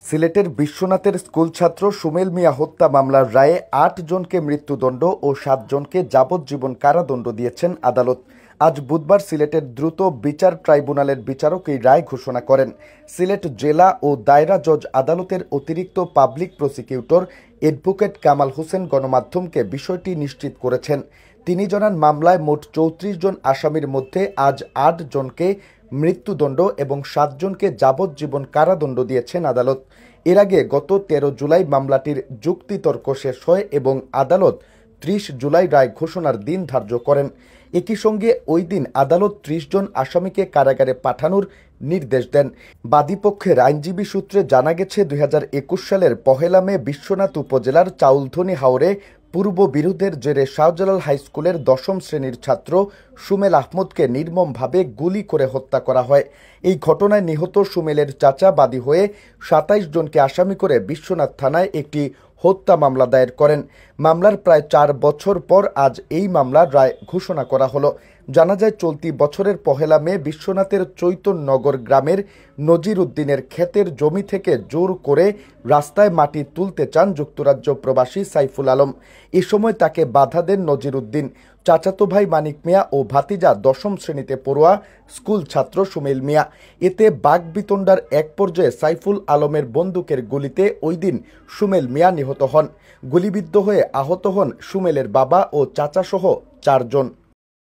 সিলেটের বিশ্বনাথের স্কুল ছাত্র সুমেল মিয়া হত্যা মামলার রায়ে ৮ জনকে মৃত্যুদণ্ড ও ৭ জনকে যাবজ্জীবন কারাদণ্ড দিয়েছেন আদালত। আজ বুধবার সিলেটের দ্রুত বিচার ট্রাইব্যুনালের বিচারক এই রায় ঘোষণা করেন। সিলেট জেলা ও দায়রা জজ আদালতের অতিরিক্ত public prosecutor advocate Kamal Hossain গণমাধ্যমকে বিষয়টি নিশ্চিত করেছেন। তিনি জানান, মামলায় মোট ৩৪ জন আসামির মধ্যে আজ ৮ জনকে মৃত্যুদণ্ড এবং ৭ জনকে যাবজ্জীবন কারাদণ্ড দিয়েছেন আদালত। এর আগে গত ১৩ জুলাই মামলাটির যুক্তিতর্ক শেষ হয় এবং আদালত ৩০ জুলাই রায় ঘোষণার দিন ধার্য করেন। একই সঙ্গে ওই দিন আদালত ৩০ জন আসামিকে কারাগারে পাঠানোর নির্দেশ দেন। বাদীপক্ষের আইনজীবী সূত্রে জানা গেছে, ২০২১ সালের ১ মে বিশ্বনাথ উপজেলার চাউলধনী হাওরে পূর্ব বিরোধের জেরে শাহজালাল হাইস্কুলের ১০ম শ্রেণীর ছাত্র সুমেল আহমদকে নির্মমভাবে গুলি করে হত্যা করা হয়। এই ঘটনায় নিহত সুমেলের চাচা বাদী হয়ে ২৭ জনকে আসামি করে বিশ্বনাথ থানায় একটি হত্যা মামলা দায়ের করেন। মামলার প্রায় ৪ বছর পর আজ এই মামলার রায় ঘোষণা করা হলো। জানা যায়, চলতি বছরের ১ মে বিশ্বনাথের চৈতন্যনগর গ্রামের নজির উদ্দিনের ক্ষেতের জমি থেকে জোর করে রাস্তায় মাটি তুলতে চান যুক্তরাজ্য প্রবাসী সাইফুল আলম। এ সময় তাকে বাধা দেন নজির উদ্দিন। চাচাতো ভাই মানিক মিয়া ও ভাতিজা ১০ম শ্রেণীতে পড়ুয়া স্কুল ছাত্র সুমেল মিয়া। এতে বাকবিতণ্ডার এক পর্যায়ে সাইফুল আলমের বন্দুকের গুলিতে ওই দিন সুমেল মিয়া নিহত হন। গুলিবিদ্ধ হয়ে আহত হন সুমেলের বাবা ও চাচাসহ ৪ জন।